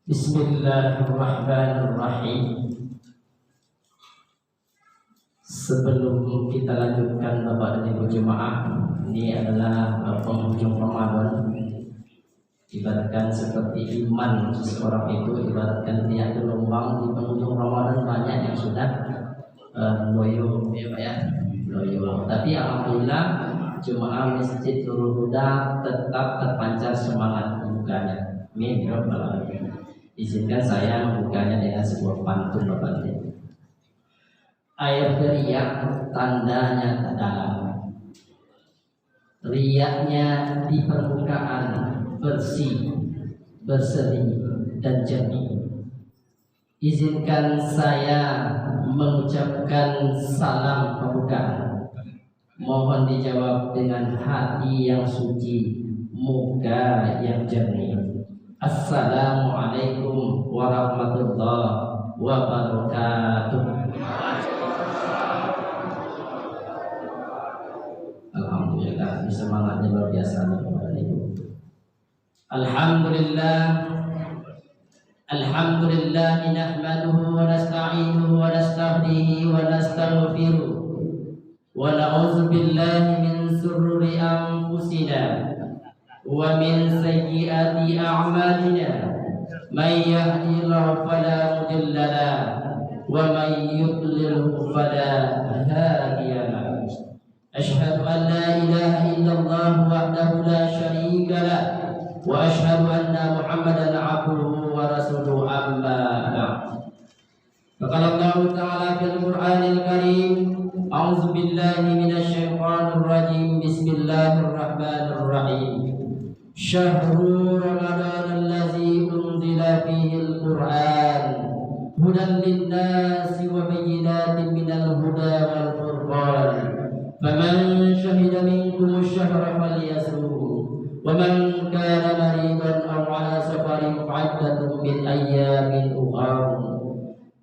Bismillahirrahmanirrahim. Sebelum kita lanjutkan Bapak dan Ibu jemaah, ini adalah penghujung Ramadan. Ibaratkan seperti iman seseorang itu, ibaratkan tiap gelombang di penghujung Ramadan banyak yang sudah loyo, ya Pak ya, loyo. Tapi alhamdulillah jemaah Masjid Nurul Huda tetap terpancar semangat membukanya. Amin ya rabbal alamin. Izinkan saya membukanya dengan sebuah pantun Bapak Ibu. Air riak tandanya tak dalam, riaknya di permukaan bersih, berseri dan jernih. Izinkan saya mengucapkan salam pembukaan. Mohon dijawab dengan hati yang suci, muka yang jernih. Assalamualaikum warahmatullahi wabarakatuh. Alhamdulillah, semangatnya luar biasa. Alhamdulillah nahmaduhu wa nasta'inuhu wa nastahdihi wa nastaghfiruh wa na'udzu billahi min shururi anfusina wa min sayyiati a'malina. May yahdihillahu fala mudilla lahu wa may yudlilhu fala hadiya lahu. Asyhadu an la ilaha illallah wahdahu la syarika lah wa asyhadu anna Muhammadan abduhu wa rasuluhu amma ba'd. Qala Allah Ta'ala fil Qur'anil Karim, a'udzu billahi minasy syaithanir rajim. Bismillahirrahmanirrahim. Syahrul Ramadan allazi unzila fihil Qur'an hudan lin-nasi wa bayyinatin minal huda wal furqan. Faman syahida minkum asy-syahra falyasumhu wa man kana maridan aw 'ala safarin fa'iddatun min ayyamin ukhra.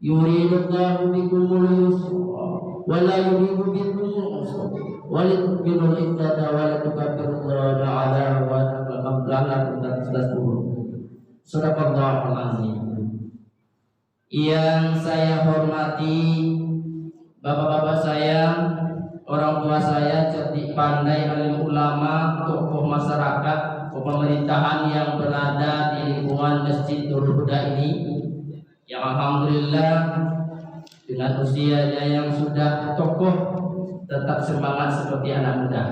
Yuridullahu bikumul yusra wa la yuridu bikumul usra wa litukmilul iddata wa litukabbirullaha 'ala wa la'allakum tashkurun. Shadaqallahul azim. Yang saya hormati bapak-bapak saya, orang tua saya, cerdik pandai, alim ulama, tokoh masyarakat, pemerintahan yang berada di lingkungan Masjid Nurul Huda ini, yang alhamdulillah dengan usianya yang sudah tokoh tetap semangat seperti anak muda.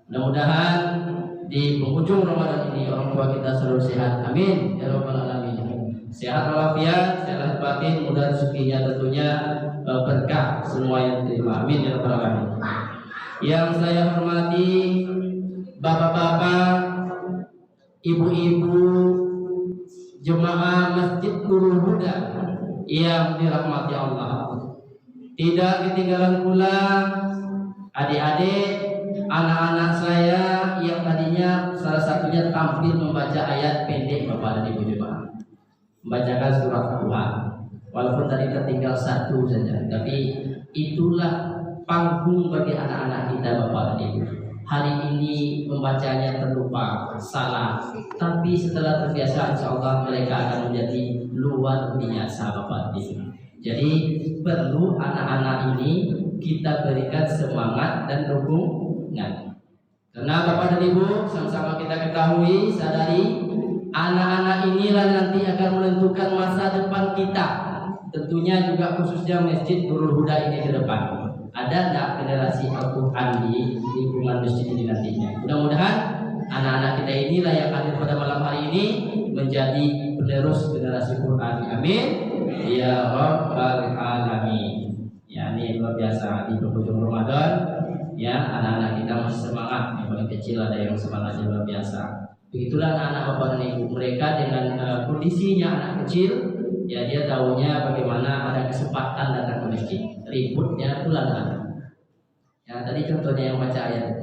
Mudah-mudahan di penghujung Ramadan ini orang tua kita selalu sehat. Amin ya rabbal alamin. Sehat walafiat, sehat batin, mudah rezekinya tentunya berkah semua yang terima. Amin ya rabbal alamin. Yang saya hormati bapak-bapak, ibu-ibu, jemaah Masjid Nurul Huda yang dirahmati Allah. Tidak ketinggalan pula adik-adik, anak-anak saya yang tadinya salah satunya tampil membaca ayat pendek Bapak dan Ibu jemaah, membacakan surah Tuhan. Walaupun tadi tertinggal satu saja, tapi itulah panggung bagi anak-anak kita Bapak dan Ibu. Hari ini membacanya terlupa, salah, tapi setelah terbiasa insya Allah mereka akan menjadi luar biasa Bapak dan Ibu. Jadi perlu anak-anak ini kita berikan semangat dan dukungan. Karena Bapak dan Ibu sama-sama kita ketahui, sadari, anak-anak inilah nanti akan menentukan masa depan kita. Tentunya juga khususnya Masjid Nurul Huda ini ke depan. Ada enggak generasi Al-Quran di lingkungan masjid ini nantinya? Mudah-mudahan anak-anak kita inilah yang hadir pada malam hari ini menjadi penerus generasi Quran. Amin ya rabbal alamin. Ya, ini luar biasa di penghujung Ramadan. Ya, anak-anak kita masih semangat. Yang paling kecil ada yang semangatnya luar biasa. Begitulah anak-anak bapak dan ibu, mereka dengan kondisinya anak kecil, ya dia tahunya bagaimana ada kesempatan datang ke masjid. Ributnya pulang anak. Ya tadi contohnya yang baca ayat.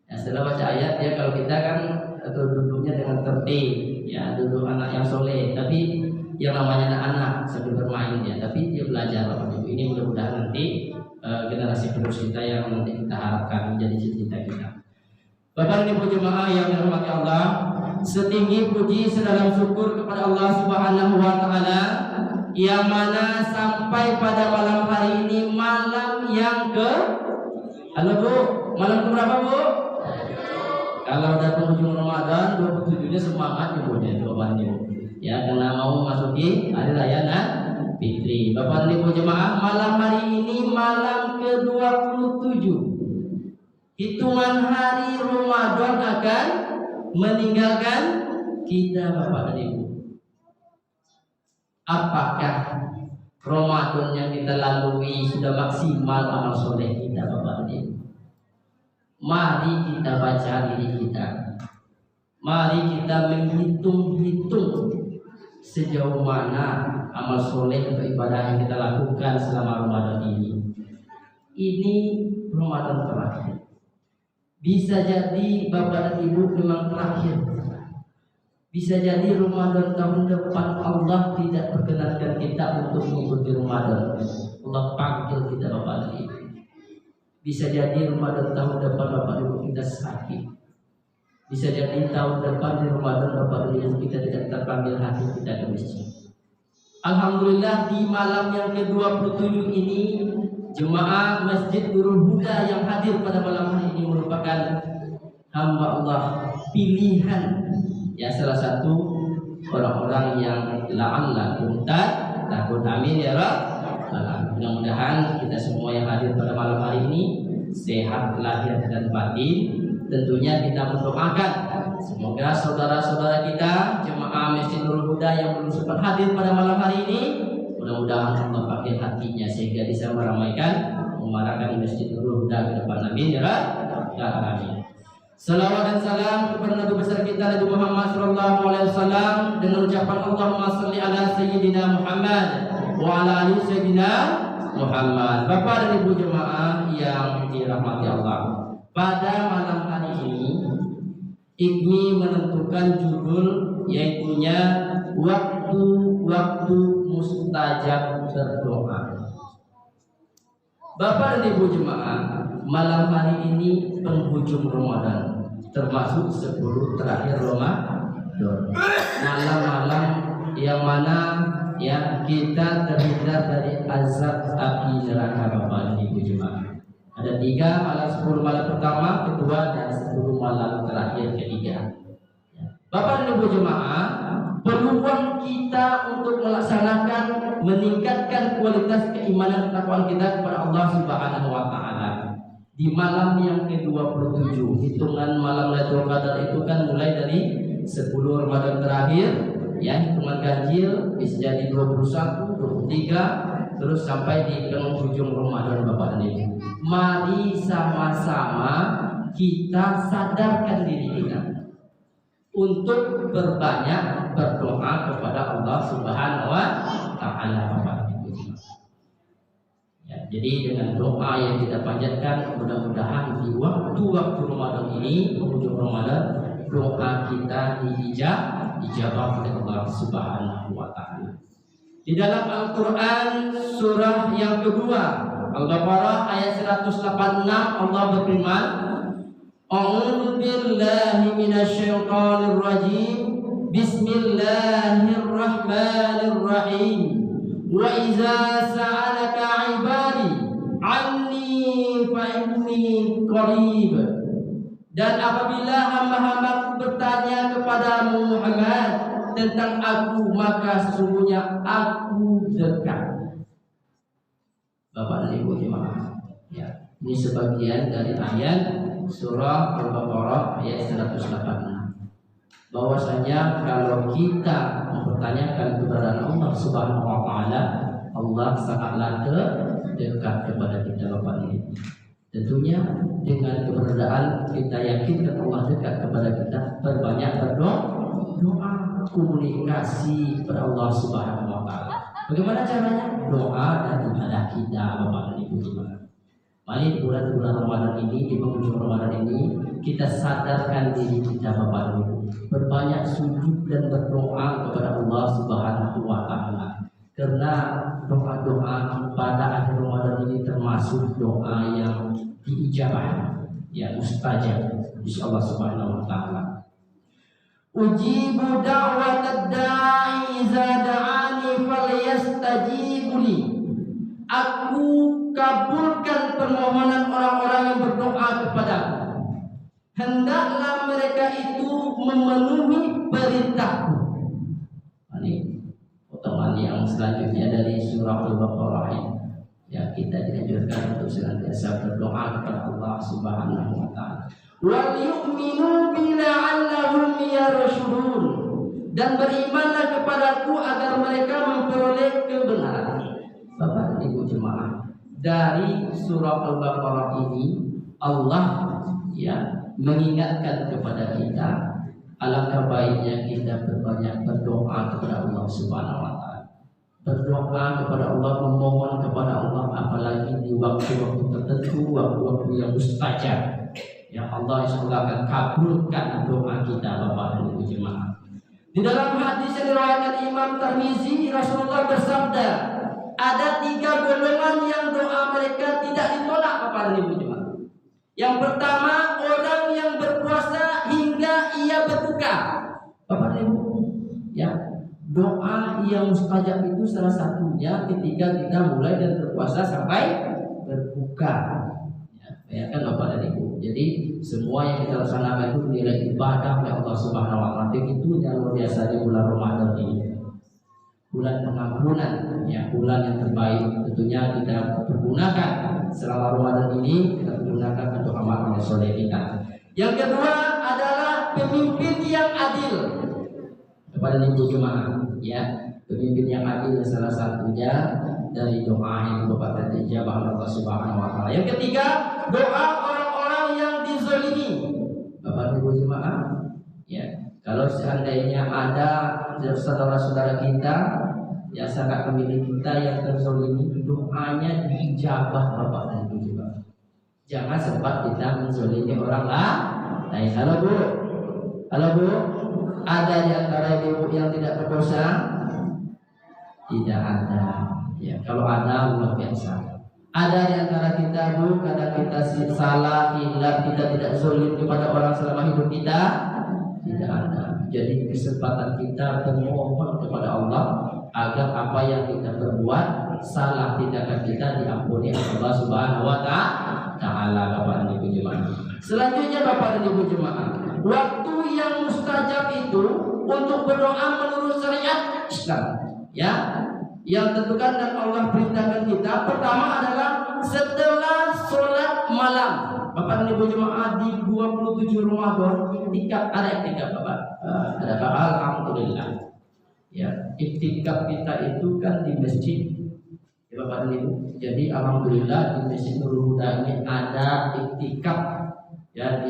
Ya, setelah baca ayat dia, kalau kita kan atau duduknya dengan tertib, ya duduk anak yang soleh. Tapi yang namanya anak-anak sambil bermain ya, tapi dia belajar bapak ibu. Ini mudah-mudahan nanti generasi penerus kita yang nanti kita harapkan menjadi cita-cita kita. Bapak dan Ibu jemaah yang dirahmati Allah, setinggi puji sedalam syukur kepada Allah Subhanahu wa taala yang mana sampai pada malam hari ini malam yang ke halo Bu, malam ke berapa Bu? Kalau udah penghujung Ramadan 27-nya semangat ibunya itu Bapak Ibu. Ya karena mau masuki hari raya Fitri. Bapak Ibu jemaah, malam hari ini malam ke-27. Hitungan hari Ramadan akan meninggalkan kita Bapak dan Ibu. Apakah Ramadan yang kita lalui sudah maksimal amal soleh kita Bapak dan Ibu? Mari kita baca diri kita. Mari kita menghitung-hitung sejauh mana amal soleh atau ibadah yang kita lakukan selama Ramadan ini. Ini Ramadan terakhir. Bisa jadi Bapak dan Ibu memang terakhir. Bisa jadi Ramadan tahun depan Allah tidak perkenankan kita untuk mengikuti Ramadan. Allah panggil kita Bapak dan Ibu. Bisa jadi Ramadan tahun depan Bapak Ibu kita sakit. Bisa jadi tahun depan di Ramadan Bapak Ibu kita tidak terpanggil hati kita ke masjid. Alhamdulillah di malam yang ke-27 ini jemaah Masjid Nurul Huda yang hadir pada malam hari ini merupakan hamba Allah pilihan ya salah satu orang-orang yang la'allakum takut amin ya Rabb. Mudah-mudahan kita semua yang hadir pada malam hari ini sehat lahir dan batin. Tentunya kita mendoakan semoga saudara-saudara kita jemaah Masjid Nurul Huda yang belum sempat hadir pada malam hari ini, mudah-mudahan Allah pakai hatinya sehingga bisa meramaikan memarakan Masjid Nurul Huda ke depan. Amin ya Rabbal alamin. Salawat dan salam kepada Nabi besar kita Nabi Muhammad sallallahu alaihi wasallam dengan ucapan Allahumma shalli ala sayyidina Muhammad wa ala ali sayyidina Muhammad. Bapak dan Ibu jemaah yang dirahmati Allah, pada malam hari ini IGMI menentukan judul yaitunya waktu-waktu mustajab berdoa. Bapak dan Ibu jemaah, malam hari ini penghujung Ramadan, termasuk 10 terakhir Ramadan. Malam-malam yang mana ya kita terhindar dari azab api neraka Bapak dan Ibu jemaah. Ada 3 malam 10 malam pertama, kedua dan 10 malam terakhir ketiga. Bapak dan Ibu jemaah, peluang kita untuk melaksanakan meningkatkan kualitas keimanan ketakwaan kita kepada Allah Subhanahu wa taala di malam yang ke-27. Hitungan malam Lailatul Qadar itu kan mulai dari 10 Ramadan terakhir ya, hitungan ganjil bisa jadi 21, 23 terus sampai di penghujung Ramadan Bapak dan Ibu. Mari sama-sama kita sadarkan diri kita untuk berbanyak berdoa kepada Allah Subhanahu wa taala Bapak dan Ibu. Ya, jadi dengan doa yang kita panjatkan mudah-mudahan di waktu-waktu Ramadan ini, penghujung Ramadan, doa kita dijawab oleh Allah Subhanahu wa taala. Di dalam Al-Qur'an surah yang kedua Al-Baqarah ayat 186 Allah berfirman, A'udzu billahi minasyaitonir rajim. Bismillahirrahmanirrahim. Wa idza sa'alaka 'ibadi 'anni fa inni qarib. Dan apabila hamba-hambaku bertanya kepadamu Muhammad tentang aku, maka sesungguhnya aku dekat. Bapak dan Ibu jemaah, ya, ini sebagian dari ayat surah Al-Baqarah ayat 186. Bahwasanya kalau kita mempertanyakan keberadaan Allah Subhanahu wa taala, Allah sangatlah dekat kepada kita Bapak dan Ibu. Tentunya dengan keberadaan kita yakinkan Allah dekat kepada kita, berbanyak berdoa, komunikasi kepada Allah Subhanahu wa taala. Bagaimana caranya? Doa dan ibadah kita Bapak dan Ibu jemaah. Mari bulan-bulan Ramadan ini, di penghujung Ramadan ini, kita sadarkan diri kita Bapak dan Ibu, berbanyak sujud dan berdoa kepada Allah Subhanahu wa taala. Karena doa-doa pada akhir Ramadan ini termasuk doa yang diijabah, ya mustajab insyaallah Subhanahu wa taala. Ujibu da'watad da'i iza da'ani falyastajibu li. Aku kabulkan permohonan orang-orang yang berdoa kepadaku. Hendaklah mereka itu memenuhi perintahku. Ini potongan yang selanjutnya dari surah Al-Baqarah. Ya, kita dianjurkan untuk senantiasa berdoa kepada Allah Subhanahu wa taala. Wal yu'minu bi la'allahum yarshudun. Dan berimanlah kepadaku agar mereka memperoleh kebenaran. Bapak Ibu jemaah, dari surah Al-Baqarah ini Allah mengingatkan kepada kita alangkah baiknya kita berbanyak berdoa kepada Allah Subhanahu wa taala. Berdoa kepada Allah, memohon kepada Allah, apalagi di waktu-waktu tertentu, waktu-waktu yang mustajab. Ya Allah insyaallah akan kabulkan doa kita Bapak dan Ibu jemaah. Di dalam hadis yang diriwayatkan Imam Tirmizi, Rasulullah bersabda, ada 3 golongan yang doa mereka tidak ditolak Bapak dan Ibu jemaah. Yang pertama, orang yang berpuasa hingga ia berbuka. Bapak dan Ibu, ya, doa yang mustajab itu salah satunya ketika kita mulai dari berpuasa sampai berbuka. Ya kan Bapak dan Ibu. Jadi semua yang kita laksanakan itu nilai ibadah oleh Allah Subhanahu wa taala. Itu yang luar biasa di bulan Ramadan ini. Bulan pengampunan, ya, bulan yang terbaik. Tentunya kita pergunakan selama Ramadan ini, kita pergunakan untuk amal-amal soleh kita. Yang kedua adalah pemimpin yang adil. Kepada Ibu jemaah, ya, pemimpin yang adil salah satunya dari doa yang Bapak tadi dijabah Allah Subhanahu wa taala. Yang ketiga, doa orang-orang yang dizalimi. Bapak Ibu jemaah, ya, kalau seandainya ada saudara-saudara kita, ya sangat pemilik kita yang terzalimi, doanya dijabah Bapak dan Ibu jemaah. Jangan sempat kita menzalimi orang lain. Halo Bu, halo Bu, ada di antara ibu yang tidak berdosa? Tidak ada. Ya, kalau ada luar biasa. Ada di antara kita Bu, kadang kita salah, hilaf, kita tidak zalim kepada orang selama hidup kita? Tidak ada. Jadi kesempatan kita bermohon kepada Allah agar apa yang kita perbuat, salah tindakan kita diampuni Allah Subhanahu wa taala. Bapak dan Ibu jemaah. Selanjutnya Bapak dan Ibu jemaah, waktu yang mustajab itu untuk berdoa menurut syariat Islam, ya, yang tentukan dan Allah perintahkan kita. Pertama adalah setelah sholat malam. Bapak dan Ibu jemaah, di 27 Ramadan ada iktikaf Bapak. Ada alhamdulillah. Ya, iktikaf kita itu kan di masjid, ya Bapak dan Ibu. Jadi alhamdulillah di Masjid Nurul Huda ini ada iktikaf, ya,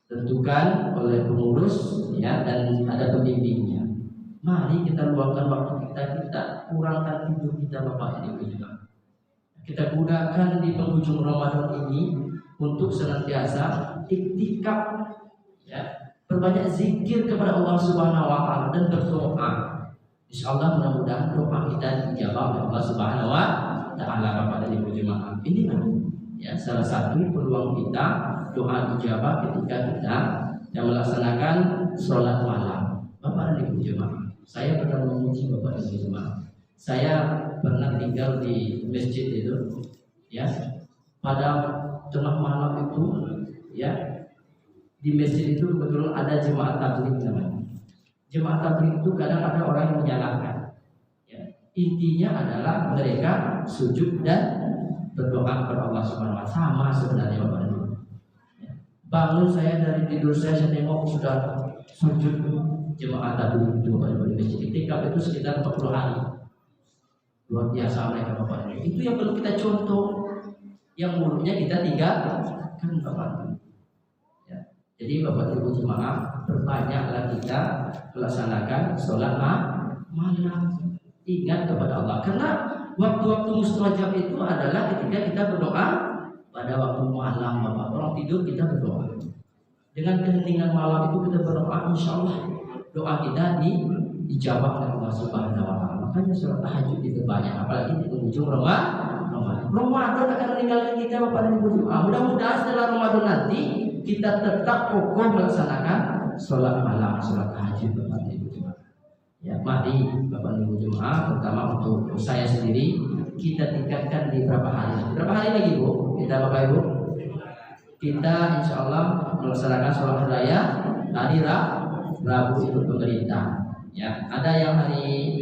ditentukan oleh pengurus, ya, dan ada pembimbingnya. Mari kita luangkan waktu kita kurangkan tidur kita Bapak dan Ibu juga. Kita gunakan di penghujung Ramadan ini untuk senantiasa iktikaf, ya, berbanyak zikir kepada Allah Subhanahu wa taala dan berdoa. Insyaallah mudah-mudahan doa kita dijawab oleh Allah Subhanahu wa taala Bapak dan Ibu jemaah. Inilah, ya, salah satu peluang kita doa dijawab ketika kita yang melaksanakan sholat malam. Bapak dan Ibu jemaah, saya pernah memuji Bapak dan Ibu jemaah. Saya pernah tinggal di masjid itu, ya, pada tengah malam itu, ya, di masjid itu kebetulan ada jemaat tabligh namanya. Jemaat tabligh itu kadang ada orang yang menyalahkan, ya. Intinya adalah mereka sujud dan berdoa kepada Allah Subhanahu wa taala. Sama sebenarnya Bapak dan Ibu. Bangun saya dari tidur saya tengok sudah sujud jemaat tabligh itu Bapak Ibu di masjid. Iktikaf itu sekitar 40 hari. Luar biasa mereka Bapak Ibu. Itu yang perlu kita contoh. Yang mulutnya kita tinggalkan Bapak Ibu. Ya. Jadi Bapak Ibu jemaah, berbanyaklah kita melaksanakan sholat malam. Ingat kepada Allah. Karena waktu-waktu mustajab itu adalah ketika kita berdoa pada waktu malam Bapak. Orang tidur kita berdoa. Dengan keheningan malam itu kita berdoa, insyaallah doa kita dijawab oleh Allah Subhanahu wa taala. Makanya sholat tahajud itu banyak, apalagi di penghujung Ramadan. Ramadan akan meninggalkan kita Bapak dan Ibu jemaah. Mudah-mudahan setelah Ramadan nanti kita tetap kokoh melaksanakan sholat malam, sholat tahajud Bapak Ibu jemaah. Ya, mari Bapak Ibu jemaah, terutama untuk saya sendiri, kita tingkatkan di berapa hari? Berapa hari lagi Bu? Kita Bapak Ibu? Kita insya Allah melaksanakan sholat raya hari Rabu itu pemerintah. Ya, ada yang hari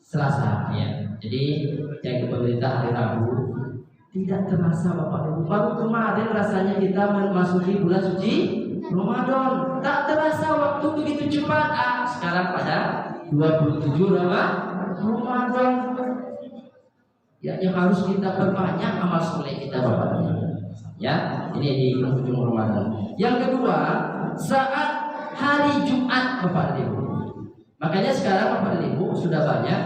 Selasa ya. Jadi yang ke pemerintah hari Rabu. Tidak terasa Bapak Ibu. Baru kemarin rasanya kita memasuki bulan suci Ramadan. Tak terasa waktu begitu cepat. Sekarang pada 27 Ramadan. Ya, yang harus kita perbanyak amal soleh kita Bapak Ibu. Ya, ini di penghujung Ramadan. Yang kedua, saat hari Jumat Bapak Ibu. Makanya sekarang Bapak Ibu sudah banyak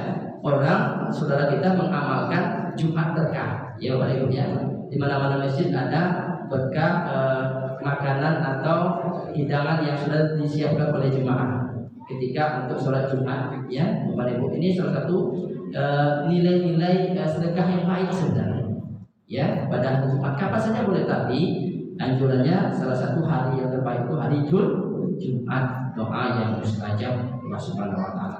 orang saudara kita mengamalkan Jumat berkah. Ya Bapak Ibu ya, di mana-mana masjid ada berkah makanan atau hidangan yang sudah disiapkan oleh jemaah ketika untuk sholat Jumat ya Bapak Ibu. Ini salah satu nilai-nilai sedekah yang baik sebenarnya ya pada hari Jumat. Kapan saja boleh, tapi anjurannya salah satu hari yang terbaik itu hari Jumat, doa yang mustajab Allah Subhanahu wa taala.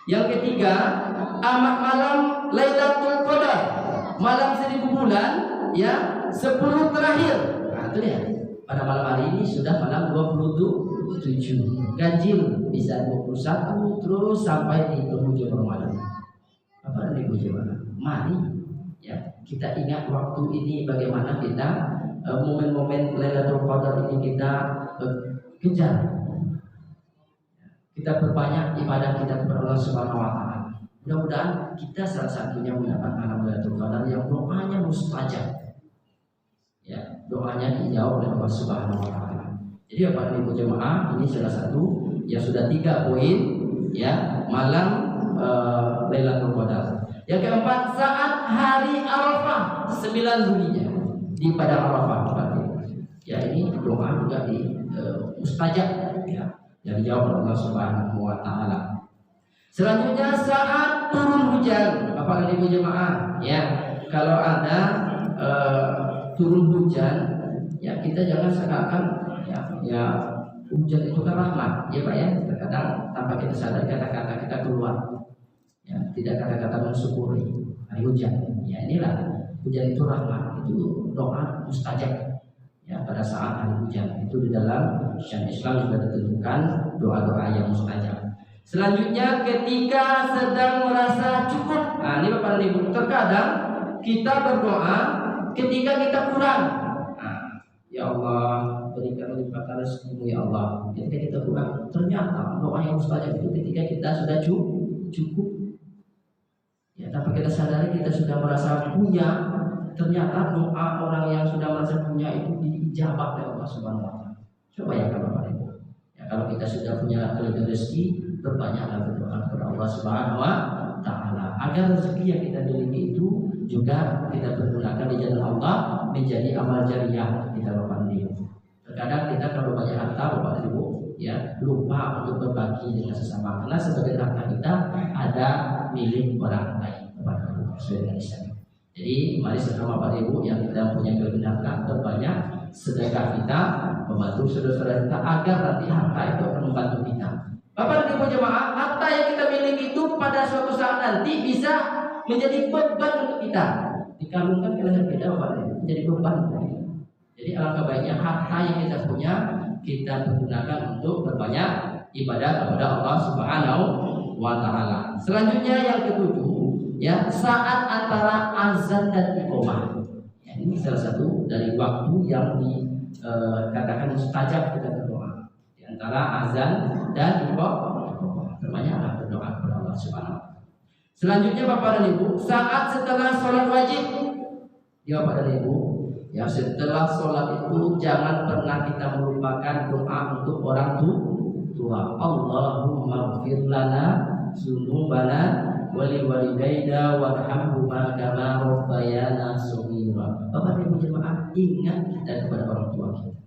Yang ketiga, amal malam Lailatul Qadar, malam 1000 bulan ya, 10 terakhir. Nah, itu ya. Pada malam hari ini sudah malam 27. Ganjil bisa 21 terus sampai di penghujung Ramadan. Apa ini bagaimana? Mari ya, kita ingat waktu ini bagaimana kita momen-momen Lailatul Qadar ini kita kejar. Kita perbanyak ibadah kita kepada Allah Subhanahu wa taala. Mudah-mudahan kita salah satunya mendapat Lailatul Qadar yang doanya mustajab. Ya, doanya dijawab oleh Allah Subhanahu wa taala. Jadi Bapak Ibu jemaah, ini salah satu yang sudah 3 poin ya, malam Lailatul Qadar. Yang keempat, saat hari Arafah 9 Zulhijjah di padang Arafah Bapak Ibu. Ya, ini doa juga di mustajab ya, yang dijawab oleh Allah Subhanahu wa taala. Selanjutnya saat turun hujan, Bapak dan Ibu jemaah, ya, kalau ada turun hujan, ya kita jangan seakan ya hujan itu kan rahmat, ya Pak ya. Terkadang tanpa kita sadar kata-kata kita keluar, ya tidak kata-kata mensyukuri hari hujan. Ya inilah hujan itu rahmat, itu doa mustajab. Ya, pada saat hari hujan itu di dalam syariat Islam sudah ditentukan doa-doa yang mustajab. Selanjutnya ketika sedang merasa cukup. Nah, ini Bapak dan Ibu, terkadang kita berdoa ketika kita kurang. Nah, ya Allah, berikan limpahkan rezeki-Mu ya Allah. Ketika kita kurang, ternyata doa yang mustajab itu ketika kita sudah cukup. Ya, tanpa kita sadari kita sudah merasa punya. Ternyata doa orang yang sudah merasa punya itu dijawab oleh Allah Subhanahu wa taala. Coba ya Bapak Ibu. Ya, kalau kita sudah punya kelebihan rezeki, berbanyaklah berdoa kepada Allah Subhanahu wa taala agar rezeki yang kita miliki itu juga kita pergunakan di jalan Allah menjadi amal jariah kita Bapak Ibu. Terkadang kita kalau banyak harta Bapak Ibu ya lupa untuk berbagi dengan sesama, karena sebagian harta kita ada milik orang lain Bapak Ibu sesuai dengan Islam. Jadi mari sama Bapak Ibu yang kita punya kelebihan harta berbanyak sedekah kita, membantu saudara-saudara kita agar nanti harta itu akan membantu kita. Bapak dan Ibu jemaah, harta yang kita miliki itu pada suatu saat nanti bisa menjadi beban untuk kita. Dikalungkan ke leher kita Bapak Ibu, menjadi beban. Jadi alangkah baiknya harta yang kita punya kita pergunakan untuk berbanyak ibadah kepada Allah Subhanahu wa taala. Selanjutnya yang ketujuh, ya, saat antara azan dan iqamah. Ya, ini salah satu dari waktu yang dikatakan mustajab kita berdoa. Di antara azan dan iqamah, berbanyak berdoa kepada Allah Subhanahu wa taala. Selanjutnya Bapak dan Ibu, saat setelah sholat wajib. Ya Bapak dan Ibu, ya setelah sholat itu jangan pernah kita melupakan doa untuk orang tua. Allahumma ighfir lana dzunubana wali walidaina warhamhuma kama rabbayana shaghira. Bapak Ibu jemaah, ingat kita kepada orang tua kita.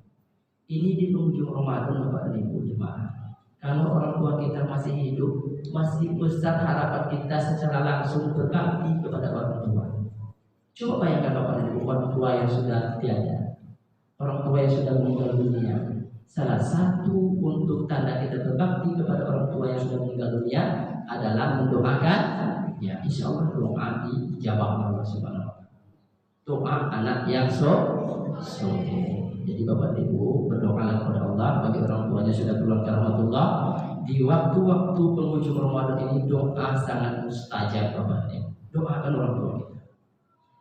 Ini di penghujung Ramadan Bapak Ibu jemaah. Kalau orang tua kita masih hidup, masih besar harapan kita secara langsung berbakti kepada orang tua. Coba bayangkan Bapak Ibu, orang tua yang sudah tiada. orang tua yang sudah meninggal dunia. Salah satu untuk tanda kita berbakti kepada orang tua yang sudah meninggal dunia adalah mendoakan, ya insya Allah doa dijawab Allah Subhanahu wa Ta'ala. Doa anak yang soleh. Jadi Bapak Ibu berdoa kepada Allah bagi orang tuanya sudah keluar ke rahmatullah. Di waktu-waktu penghujung Ramadan ini doa sangat mustajab Bapak Ibu. Doakan orang tua kita.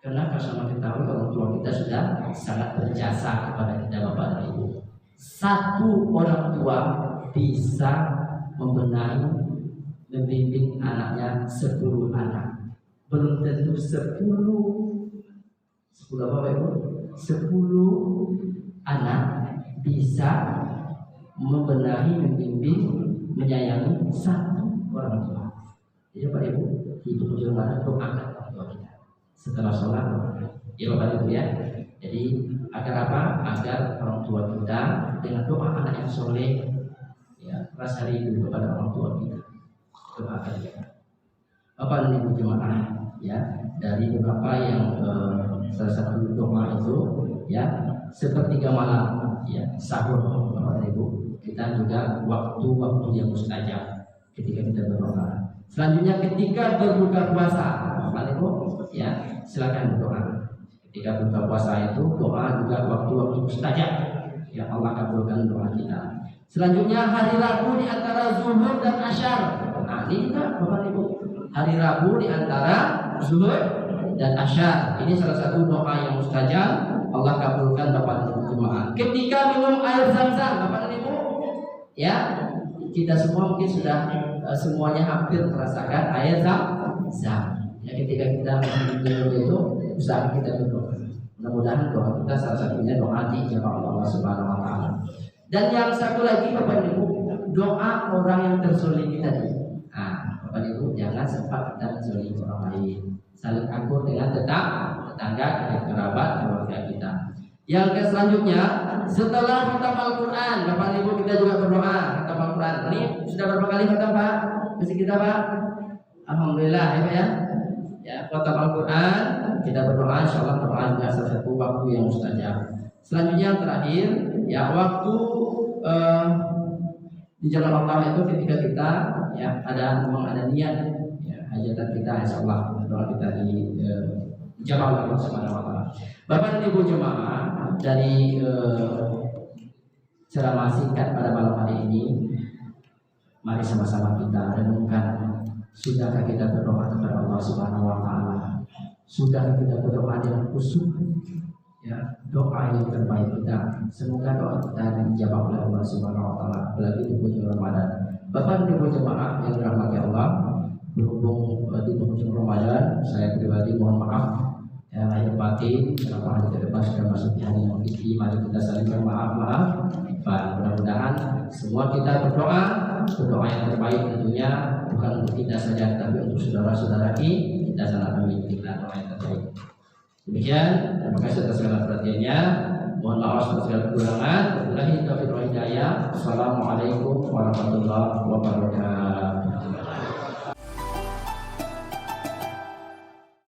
Karena sama kita tahu orang tua kita sudah sangat berjasa kepada kita Bapak dan Ibu. Satu orang tua bisa membenahi, membimbing anaknya 10 anak. Belum tentu 10 apa Bapak Ibu? 10 anak bisa membenahi, membimbing, menyayangi satu orang tua. Jadi Bapak Ibu, hidup Ramadan doakan orang tua kita. Setelah sholat, ya Bapak Ibu ya. Jadi agar apa? Agar orang tua kita dengan doa anak yang soleh, ya rasa rindu kepada orang tua kita. Doakan kita. Bapak dan Ibu jemaah, ya dari beberapa yang salah satu doa itu, ya sepertiga malam, ya sahur Bapak dan Ibu. Kita juga waktu-waktu yang mustajab ketika kita berdoa. Selanjutnya ketika berbuka puasa, Bapak dan Ibu, ya silakan berdoa. Ketika berbuka puasa itu doa juga waktu-waktu mustajab. Ya Allah kabulkan doa kita. Selanjutnya hari Rabu di antara zuhur dan asyar. Nah ini juga Bapak Ibu, hari Rabu di antara zuhur dan asyar. Ini salah satu doa yang mustajab. Allah kabulkan Bapak dan Ibu jemaah. Ketika minum air zam-zam Bapak dan Ibu, ya kita semua mungkin sudah semuanya hampir merasakan air zam-zam. Ya, ketika kita minum itu usaha kita berdoa. Mudah-mudahan doa kita salah satunya doa dijawab Allah Subhanahu wa Ta'ala. Dan yang satu lagi Bapak Ibu, doa orang yang terzolimi tadi. Nah, Bapak Ibu jangan sempat kita menzolimi orang lain. Saling akur dengan tetangga, kerabat, keluarga kita. Yang selanjutnya, setelah khatam Al-Quran, Bapak Ibu kita juga berdoa khatam Al-Quran. Ini sudah berapa kali khatam Pak? Masih kita Pak? Alhamdulillah ya Pak ya. Ya, khatam Al-Quran kita berdoa, insyaallah doa juga salah satu waktu yang mustajab. Selanjutnya yang terakhir, ya waktu di jalan Allah itu ketika kita ya memang ada niat ya hajatan kita, insyaallah doa kita dijawab oleh Allah Subhanahu wa Ta'ala. Bapak dan Ibu jemaah, dari ceramah singkat pada malam hari ini, mari sama-sama kita renungkan. Sudahkah kita berdoa kepada Allah Subhanahu wa Ta'ala? Sudahkah kita berdoa dengan khusyuk? Ya, doa yang terbaik kita. Semoga doa kita dijawab oleh Allah Subhanahu wa Ta'ala, apalagi di penghujung Ramadan. Bapak dan Ibu jemaah yang dirahmati Allah, berhubung di penghujung Ramadan, saya pribadi mohon maaf ya lahir batin, beberapa hari ke depan sudah masuk di hari yang tinggi. Mari kita saling bermaaf. Mudah-mudahan semua kita berdoa yang terbaik tentunya bukan untuk kita saja, tapi untuk saudara-saudara kita sangat memikirkan doa yang terbaik. Demikian, terima kasih atas segala perhatiannya. Mohon maaf atas segala kekurangan. Wabillahi taufiq wal hidayah. Assalamualaikum warahmatullahi wabarakatuh.